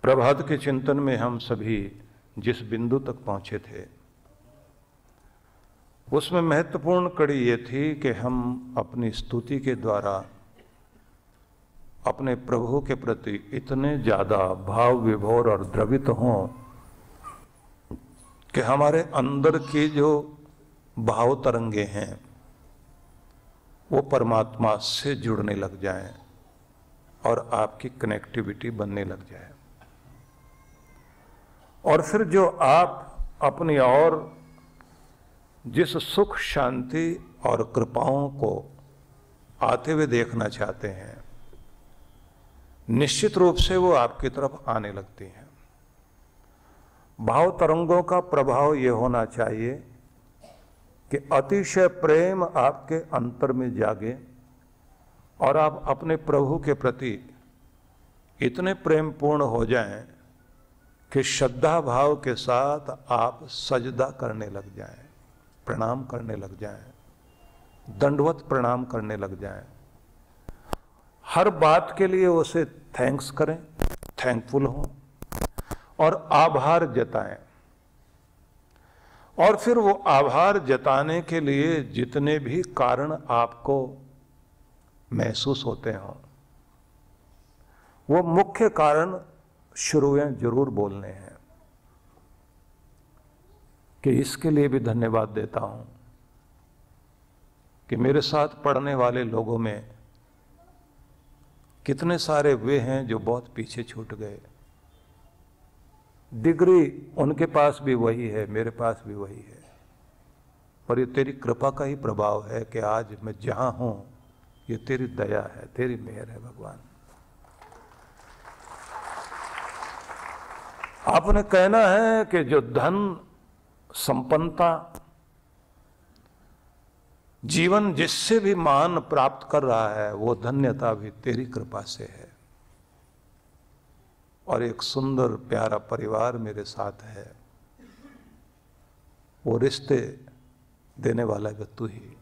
प्रभात के चिंतन में हम सभी जिस बिंदु तक पहुंचे थे उसमें महत्वपूर्ण कड़ी ये थी कि हम अपनी स्तुति के द्वारा अपने प्रभु के प्रति इतने ज्यादा भाव विभोर और द्रवित हों कि हमारे अंदर की जो भाव तरंगे हैं वो परमात्मा से जुड़ने लग जाएं और आपकी कनेक्टिविटी बनने लग जाए। और फिर जो आप अपनी और जिस सुख शांति और कृपाओं को आते हुए देखना चाहते हैं निश्चित रूप से वो आपकी तरफ आने लगती हैं। भाव तरंगों का प्रभाव ये होना चाहिए कि अतिशय प्रेम आपके अंतर में जागे और आप अपने प्रभु के प्रति इतने प्रेमपूर्ण हो जाएं कि श्रद्धा भाव के साथ आप सजदा करने लग जाएं, प्रणाम करने लग जाएं, दंडवत प्रणाम करने लग जाएं, हर बात के लिए उसे थैंक्स करें, थैंकफुल हों और आभार जताएं। और फिर वो आभार जताने के लिए जितने भी कारण आपको महसूस होते हों वो मुख्य कारण शुरू में जरूर बोलने हैं कि इसके लिए भी धन्यवाद देता हूं कि मेरे साथ पढ़ने वाले लोगों में कितने सारे वे हैं जो बहुत पीछे छूट गए। डिग्री उनके पास भी वही है, मेरे पास भी वही है, और ये तेरी कृपा का ही प्रभाव है कि आज मैं जहां हूं ये तेरी दया है, तेरी मेहर है भगवान। आपने कहना है कि जो धन संपन्नता जीवन जिससे भी मान प्राप्त कर रहा है वो धन्यता भी तेरी कृपा से है, और एक सुंदर प्यारा परिवार मेरे साथ है, वो रिश्ते देने वाला भी तू ही।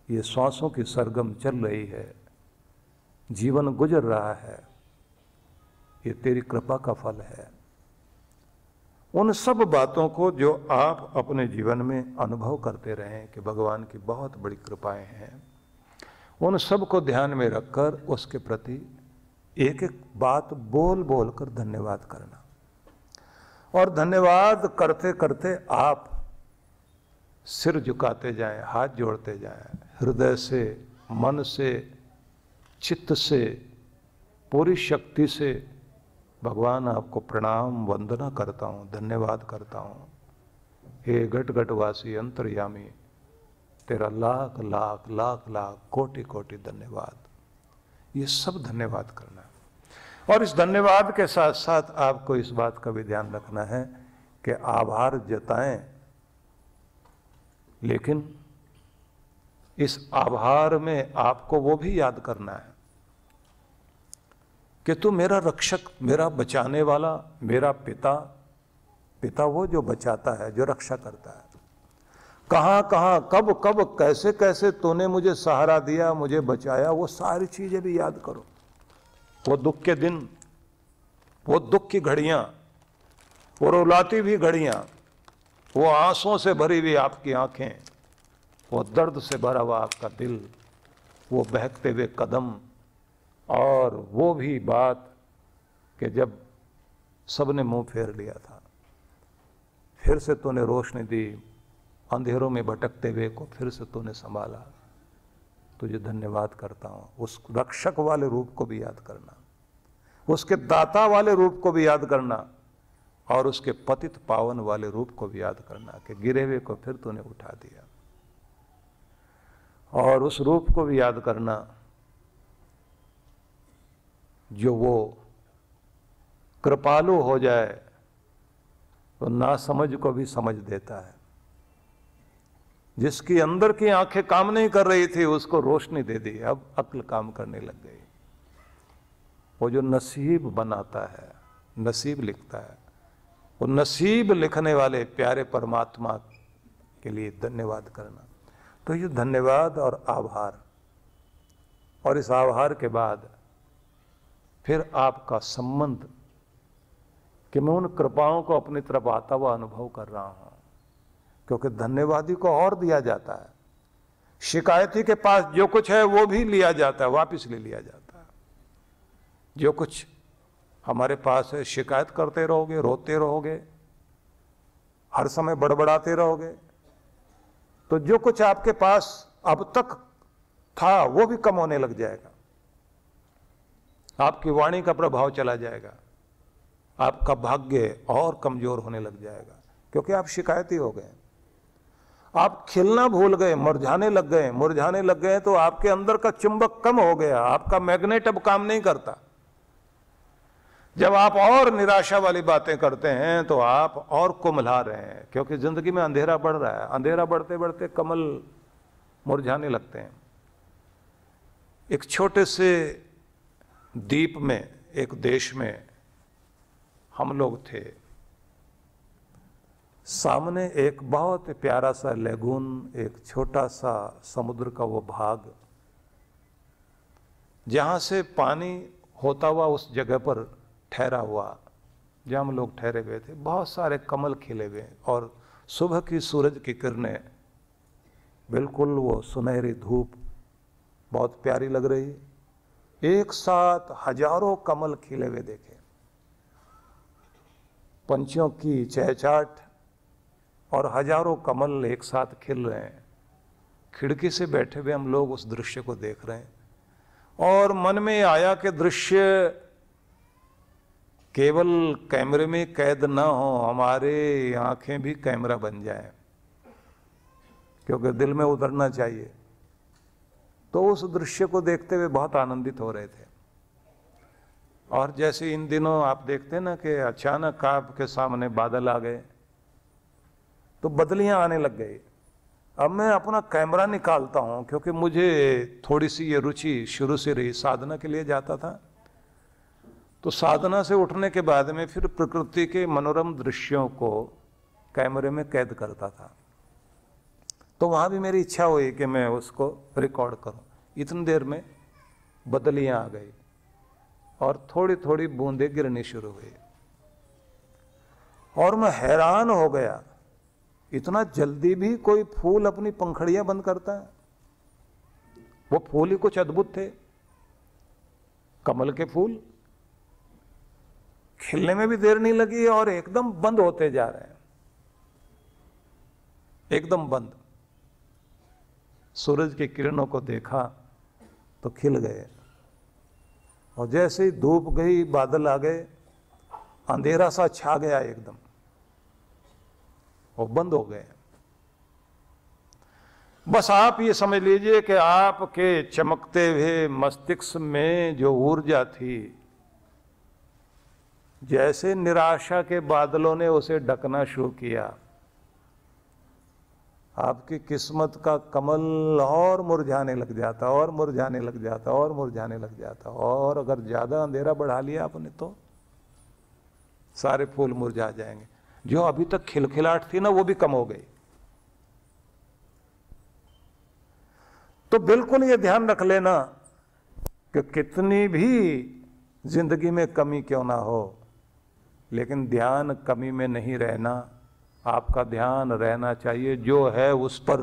ये श्वासों की सरगम चल रही है, जीवन गुजर रहा है, ये तेरी कृपा का फल है। उन सब बातों को जो आप अपने जीवन में अनुभव करते रहें कि भगवान की बहुत बड़ी कृपाएं हैं, उन सब को ध्यान में रखकर उसके प्रति एक एक बात बोल बोल कर धन्यवाद करना। और धन्यवाद करते करते आप सिर झुकाते जाएं, हाथ जोड़ते जाएं, हृदय से, मन से, चित्त से, पूरी शक्ति से भगवान आपको प्रणाम वंदना करता हूं, धन्यवाद करता हूं। हे घट घटवासी अंतर्यामी, तेरा लाख लाख लाख लाख कोटि कोटि धन्यवाद। ये सब धन्यवाद करना है। और इस धन्यवाद के साथ साथ आपको इस बात का भी ध्यान रखना है कि आभार जताएं, लेकिन इस आभार में आपको वो भी याद करना है कि तू मेरा रक्षक, मेरा बचाने वाला, मेरा पिता। पिता वो जो बचाता है, जो रक्षा करता है। कहां कहां कब कब कैसे कैसे तूने मुझे सहारा दिया, मुझे बचाया, वो सारी चीजें भी याद करो। वो दुख के दिन, वो दुख की घड़ियां, वो रुलाती भी घड़ियां, वो आंसुओं से भरी हुई आपकी आंखें, वो दर्द से भरा हुआ आपका दिल, वो बहकते हुए कदम, और वो भी बात कि जब सबने मुंह फेर लिया था फिर से तूने रोशनी दी, अंधेरों में भटकते हुए को फिर से तूने संभाला। तुझे धन्यवाद करता हूं। उस रक्षक वाले रूप को भी याद करना, उसके दाता वाले रूप को भी याद करना, और उसके पतित पावन वाले रूप को भी याद करना कि गिरे हुए को फिर तूने उठा दिया। और उस रूप को भी याद करना जो वो कृपालु हो जाए तो नासमझ को भी समझ देता है। जिसकी अंदर की आंखें काम नहीं कर रही थी उसको रोशनी दे दी, अब अक्ल काम करने लग गई। वो जो नसीब बनाता है, नसीब लिखता है, वो नसीब लिखने वाले प्यारे परमात्मा के लिए धन्यवाद करना। तो ये धन्यवाद और आभार, और इस आभार के बाद फिर आपका संबंध कि मैं उन कृपाओं को अपनी तरफ आता हुआ अनुभव कर रहा हूं, क्योंकि धन्यवादी को और दिया जाता है। शिकायती के पास जो कुछ है वो भी लिया जाता है, वापिस ले लिया जाता है। जो कुछ हमारे पास है, शिकायत करते रहोगे, रोते रहोगे, हर समय बड़बड़ाते रहोगे, तो जो कुछ आपके पास अब तक था वो भी कम होने लग जाएगा। आपकी वाणी का प्रभाव चला जाएगा, आपका भाग्य और कमजोर होने लग जाएगा, क्योंकि आप शिकायती हो गए। आप खिलना भूल गए, मुरझाने लग गए। मुरझाने लग गए तो आपके अंदर का चुंबक कम हो गया, आपका मैग्नेट अब काम नहीं करता। जब आप और निराशा वाली बातें करते हैं तो आप और कुम्हला रहे हैं, क्योंकि जिंदगी में अंधेरा बढ़ रहा है। अंधेरा बढ़ते बढ़ते कमल मुरझाने लगते हैं। एक छोटे से द्वीप में, एक देश में हम लोग थे। सामने एक बहुत प्यारा सा लेगून, एक छोटा सा समुद्र का वो भाग, जहां से पानी होता हुआ उस जगह पर ठहरा हुआ, जहां हम लोग ठहरे हुए थे। बहुत सारे कमल खिले हुए और सुबह की सूरज की किरणें, बिल्कुल वो सुनहरी धूप बहुत प्यारी लग रही। एक साथ हजारों कमल खिले हुए देखे, पंछियों की चहचहाट और हजारों कमल एक साथ खिल रहे हैं। खिड़की से बैठे हुए हम लोग उस दृश्य को देख रहे हैं और मन में आया कि दृश्य केवल कैमरे में कैद ना हो, हमारे आंखें भी कैमरा बन जाएं, क्योंकि दिल में उतरना चाहिए। तो उस दृश्य को देखते हुए बहुत आनंदित हो रहे थे। और जैसे इन दिनों आप देखते हैं ना कि अचानक आपके सामने बादल आ गए तो बदलियां आने लग गई। अब मैं अपना कैमरा निकालता हूं, क्योंकि मुझे थोड़ी सी ये रुचि शुरू से रही। साधना के लिए जाता था तो साधना से उठने के बाद में फिर प्रकृति के मनोरम दृश्यों को कैमरे में कैद करता था। तो वहां भी मेरी इच्छा हुई कि मैं उसको रिकॉर्ड करूं। इतनी देर में बदलियां आ गई और थोड़ी थोड़ी बूंदें गिरनी शुरू हुई और मैं हैरान हो गया, इतना जल्दी भी कोई फूल अपनी पंखड़ियां बंद करता है। वो फूल ही कुछ अद्भुत थे। कमल के फूल खिलने में भी देर नहीं लगी और एकदम बंद होते जा रहे हैं, एकदम बंद। सूरज की किरणों को देखा तो खिल गए और जैसे ही धूप गई, बादल आ गए, अंधेरा सा छा गया एकदम, वो बंद हो गए। बस आप ये समझ लीजिए कि आपके चमकते हुए मस्तिष्क में जो ऊर्जा थी, जैसे निराशा के बादलों ने उसे ढकना शुरू किया, आपकी किस्मत का कमल और मुरझाने लग जाता, और मुरझाने लग जाता, और मुरझाने लग जाता। और अगर ज्यादा अंधेरा बढ़ा लिया आपने तो सारे फूल मुरझा जाएंगे। जो अभी तक खिलखिलाहट थी ना, वो भी कम हो गई। तो बिल्कुल ये ध्यान रख लेना कि कितनी भी जिंदगी में कमी क्यों ना हो, लेकिन ध्यान कमी में नहीं रहना। आपका ध्यान रहना चाहिए जो है उस पर,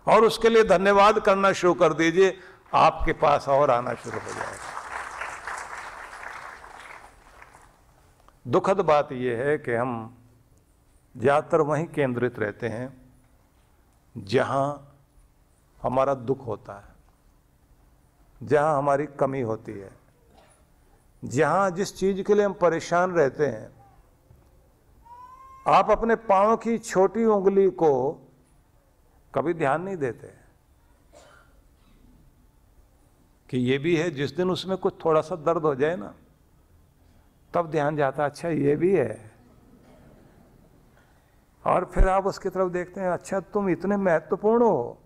और उसके लिए धन्यवाद करना शुरू कर दीजिए, आपके पास और आना शुरू हो जाएगा। दुखद बात यह है कि हम ज्यादातर वहीं केंद्रित रहते हैं जहां हमारा दुख होता है, जहां हमारी कमी होती है, जहां जिस चीज के लिए हम परेशान रहते हैं। आप अपने पांव की छोटी उंगली को कभी ध्यान नहीं देते कि ये भी है। जिस दिन उसमें कुछ थोड़ा सा दर्द हो जाए ना, तब ध्यान जाता, अच्छा ये भी है। और फिर आप उसकी तरफ देखते हैं, अच्छा तुम इतने महत्वपूर्ण हो,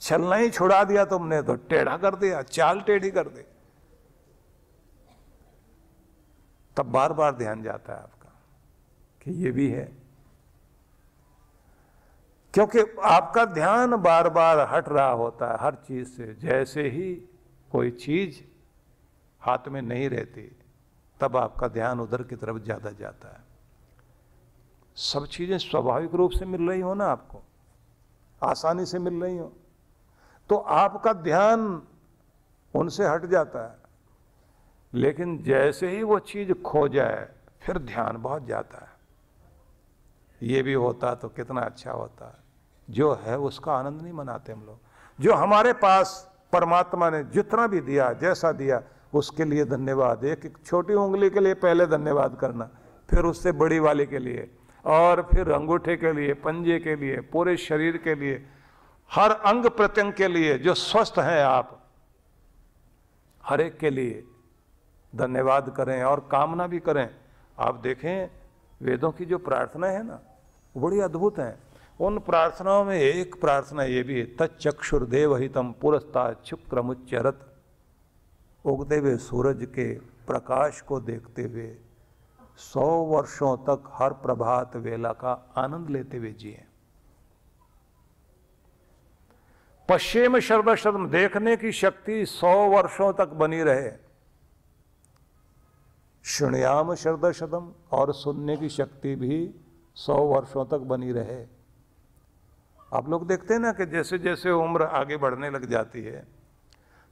चलना ही छुड़ा दिया तुमने तो टेढ़ा कर दिया, चाल टेढ़ी कर दी। तब बार बार ध्यान जाता है आपका कि ये भी है, क्योंकि आपका ध्यान बार बार हट रहा होता है हर चीज से। जैसे ही कोई चीज हाथ में नहीं रहती तब आपका ध्यान उधर की तरफ ज्यादा जाता है। सब चीजें स्वाभाविक रूप से मिल रही हो ना, आपको आसानी से मिल रही हो, तो आपका ध्यान उनसे हट जाता है। लेकिन जैसे ही वो चीज खो जाए फिर ध्यान बहुत जाता है। ये भी होता तो कितना अच्छा होता। जो है उसका आनंद नहीं मनाते हम लोग। जो हमारे पास परमात्मा ने जितना भी दिया, जैसा दिया, उसके लिए धन्यवाद। एक छोटी उंगली के लिए पहले धन्यवाद करना, फिर उससे बड़ी वाली के लिए, और फिर अंगूठे के लिए, पंजे के लिए, पूरे शरीर के लिए, हर अंग प्रत्यंग के लिए जो स्वस्थ हैं आप, हर एक के लिए धन्यवाद करें और कामना भी करें। आप देखें वेदों की जो प्रार्थना है ना, बड़ी अद्भुत है। उन प्रार्थनाओं में एक प्रार्थना ये भी है, तच्चक्षुर्देव हितम पुरस्तात् शुक्रमुच्चरत। उगते हुए सूरज के प्रकाश को देखते हुए 100 वर्षों तक हर प्रभात वेला का आनंद लेते हुए जिए। पश्चिम शरद शब्द, देखने की शक्ति 100 वर्षों तक बनी रहे। शृणुयाम शरद शतम, और सुनने की शक्ति भी 100 वर्षों तक बनी रहे। आप लोग देखते हैं ना कि जैसे जैसे उम्र आगे बढ़ने लग जाती है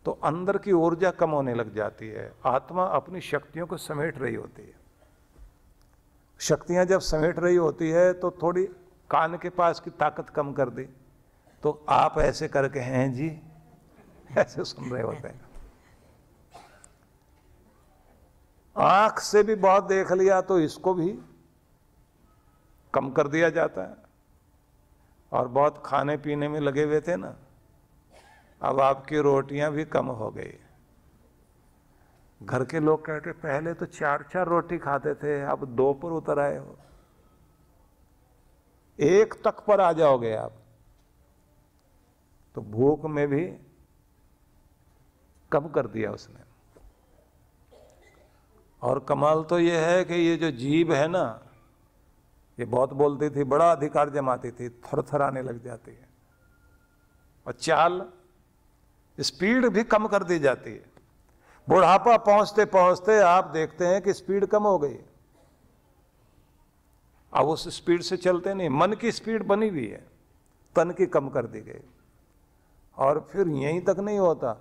तो अंदर की ऊर्जा कम होने लग जाती है। आत्मा अपनी शक्तियों को समेट रही होती है। शक्तियां जब समेट रही होती है तो थोड़ी कान के पास की ताकत कम कर दी, तो आप ऐसे करके हैं जी, ऐसे सुन रहे होते हैं। आंख से भी बहुत देख लिया तो इसको भी कम कर दिया जाता है। और बहुत खाने पीने में लगे हुए थे ना, अब आपकी रोटियां भी कम हो गई। घर के लोग कहते पहले तो 4-4 रोटी खाते थे, अब 2 पर उतर आए हो, 1 तक पर आ जाओगे आप। तो भूख में भी कम कर दिया उसने। और कमाल तो ये है कि ये जो जीभ है ना, ये बहुत बोलती थी, बड़ा अधिकार जमाती थी, थरथराने लग जाती है। और चाल, स्पीड भी कम कर दी जाती है। बुढ़ापा पहुंचते पहुंचते आप देखते हैं कि स्पीड कम हो गई। अब उस स्पीड से चलते नहीं, मन की स्पीड बनी हुई है, तन की कम कर दी गई। और फिर यहीं तक नहीं होता,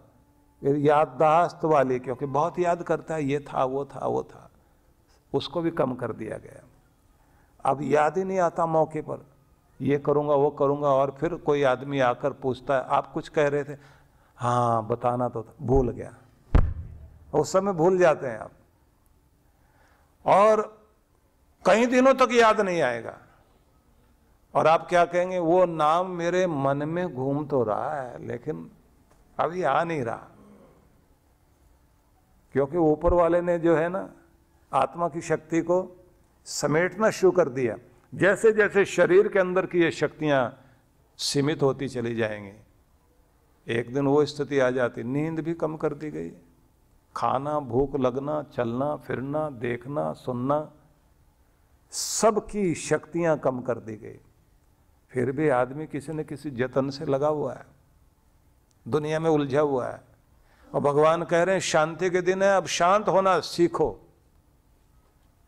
फिर याददाश्त वाली, क्योंकि बहुत याद करता है, ये था वो था वो था, उसको भी कम कर दिया गया। अब याद ही नहीं आता मौके पर, ये करूंगा वो करूंगा। और फिर कोई आदमी आकर पूछता है आप कुछ कह रहे थे, हाँ बताना तो था, भूल गया। उस समय भूल जाते हैं आप, और कई दिनों तक याद नहीं आएगा। और आप क्या कहेंगे, वो नाम मेरे मन में घूम तो रहा है लेकिन अभी आ नहीं रहा। क्योंकि ऊपर वाले ने जो है ना, आत्मा की शक्ति को समेटना शुरू कर दिया। जैसे जैसे शरीर के अंदर की ये शक्तियां सीमित होती चली जाएंगी, एक दिन वो स्थिति आ जाती, नींद भी कम कर दी गई। खाना, भूख लगना, चलना फिरना, देखना सुनना, सबकी शक्तियां कम कर दी गई। फिर भी आदमी किसी न किसी जतन से लगा हुआ है, दुनिया में उलझा हुआ है। और भगवान कह रहे हैं शांति के दिन है, अब शांत होना सीखो।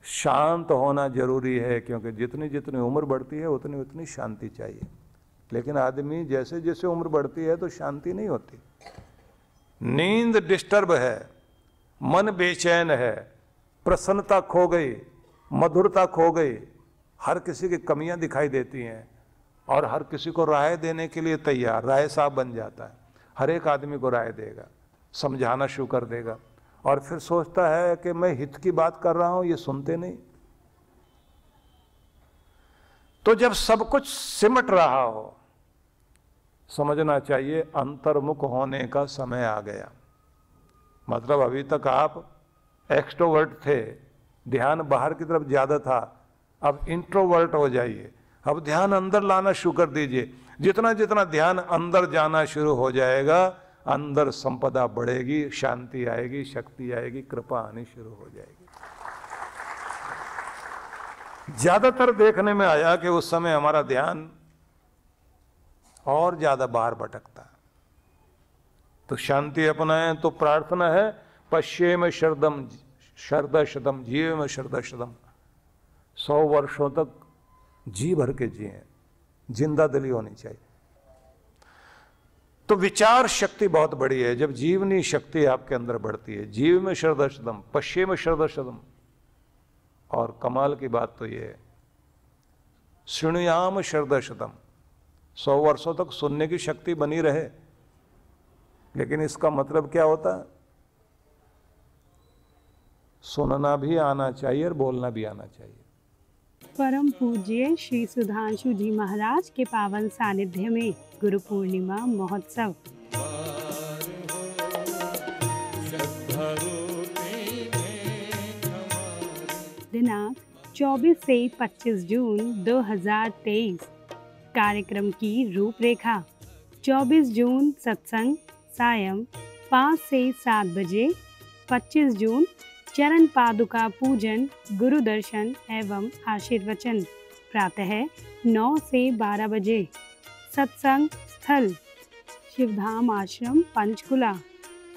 शांत होना जरूरी है, क्योंकि जितनी जितनी उम्र बढ़ती है उतनी उतनी शांति चाहिए। लेकिन आदमी जैसे जैसे उम्र बढ़ती है तो शांति नहीं होती। नींद डिस्टर्ब है, मन बेचैन है, प्रसन्नता खो गई, मधुरता खो गई, हर किसी की कमियां दिखाई देती हैं। और हर किसी को राय देने के लिए तैयार, राय साहब बन जाता है, हर एक आदमी को राय देगा, समझाना शुरू कर देगा। और फिर सोचता है कि मैं हित की बात कर रहा हूं, ये सुनते नहीं। तो जब सब कुछ सिमट रहा हो, समझना चाहिए अंतर्मुख होने का समय आ गया। मतलब अभी तक आप एक्सट्रोवर्ट थे, ध्यान बाहर की तरफ ज्यादा था, अब इंट्रोवर्ट हो जाइए। अब ध्यान अंदर लाना शुरू कर दीजिए। जितना जितना ध्यान अंदर जाना शुरू हो जाएगा, अंदर संपदा बढ़ेगी, शांति आएगी, शक्ति आएगी, कृपा आनी शुरू हो जाएगी। ज्यादातर देखने में आया कि उस समय हमारा ध्यान और ज्यादा बाहर भटकता है। तो शांति अपनाएं तो प्रार्थना है, पश्चिम शरदम शरदा शतम, जीवे में शरदा शतम, 100 वर्षों तक जी भर के जिए, जिंदा दिली होनी चाहिए। तो विचार शक्ति बहुत बड़ी है। जब जीवनी शक्ति आपके अंदर बढ़ती है, जीव में शरदा शतम, पश्चिम में शरदा शतम। और कमाल की बात तो ये है, शृणुयाम शरदा शतम, 100 वर्षों तक सुनने की शक्ति बनी रहे। लेकिन इसका मतलब क्या होता है? सुनना भी आना चाहिए और बोलना भी आना चाहिए। परम पूज्य श्री सुधांशु जी महाराज के पावन सानिध्य में गुरु पूर्णिमा महोत्सव। दिनांक 24 से 25 जून 2023। कार्यक्रम की रूपरेखा: 24 जून सत्संग सायं 5 से 7 बजे, 25 जून चरण पादुका पूजन, गुरु दर्शन एवं आशीर्वचन प्रातः 9 से 12 बजे। सत्संग स्थल शिवधाम आश्रम पंचकुला।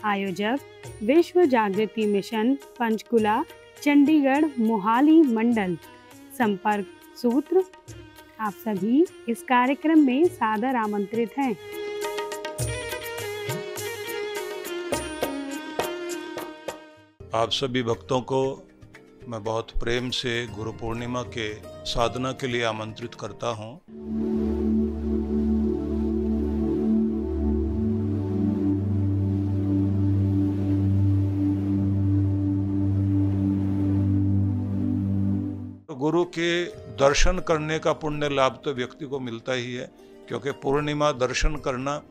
आयोजक विश्व जागृति मिशन पंचकुला चंडीगढ़ मोहाली मंडल। संपर्क सूत्र। आप सभी इस कार्यक्रम में सादर आमंत्रित हैं। आप सभी भक्तों को मैं बहुत प्रेम से गुरु पूर्णिमा के साधना के लिए आमंत्रित करता हूं। गुरु के दर्शन करने का पुण्य लाभ तो व्यक्ति को मिलता ही है, क्योंकि पूर्णिमा दर्शन करना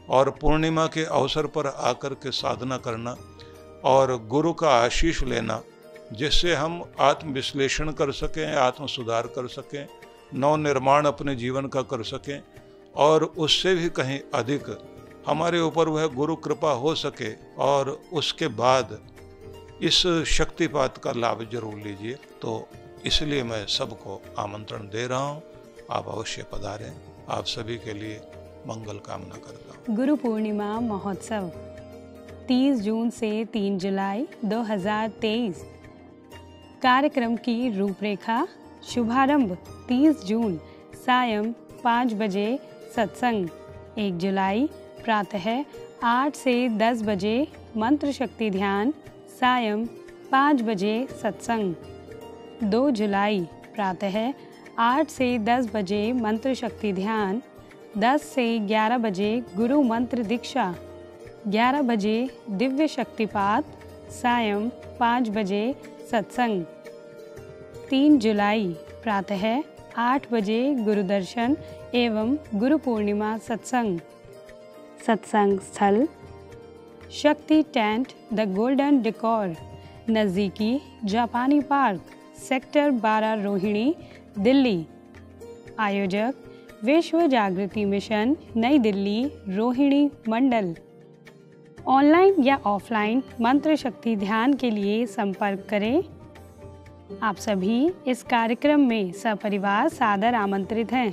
और पूर्णिमा के अवसर पर आकर के साधना करना और गुरु का आशीष लेना, जिससे हम आत्म विश्लेषण कर सकें, आत्म सुधार कर सकें, नव निर्माण अपने जीवन का कर सकें, और उससे भी कहीं अधिक हमारे ऊपर वह गुरु कृपा हो सके। और उसके बाद इस शक्तिपात का लाभ जरूर लीजिए। तो इसलिए मैं सबको आमंत्रण दे रहा हूँ, आप अवश्य पधारें। आप सभी के लिए मंगल कामना करता हूँ। गुरु पूर्णिमा महोत्सव 30 जून से 3 जुलाई 2023। कार्यक्रम की रूपरेखा: शुभारंभ 30 जून सायं 5 बजे सत्संग, 1 जुलाई प्रातः 8 से 10 बजे मंत्र शक्ति ध्यान, सायं 5 बजे सत्संग, 2 जुलाई प्रातः 8 से 10 बजे मंत्र शक्ति ध्यान, 10 से 11 बजे गुरु मंत्र दीक्षा, 11 बजे दिव्य शक्तिपात, सायं 5 बजे सत्संग, 3 जुलाई प्रातः 8 बजे गुरु दर्शन एवं गुरु पूर्णिमा सत्संग। सत्संग स्थल शक्ति टेंट द गोल्डन डेकोर, नज़दीकी जापानी पार्क, सेक्टर 12 रोहिणी, दिल्ली। आयोजक विश्व जागृति मिशन नई दिल्ली रोहिणी मंडल। ऑनलाइन या ऑफलाइन मंत्र शक्ति ध्यान के लिए संपर्क करें। आप सभी इस कार्यक्रम में सपरिवार सादर आमंत्रित हैं।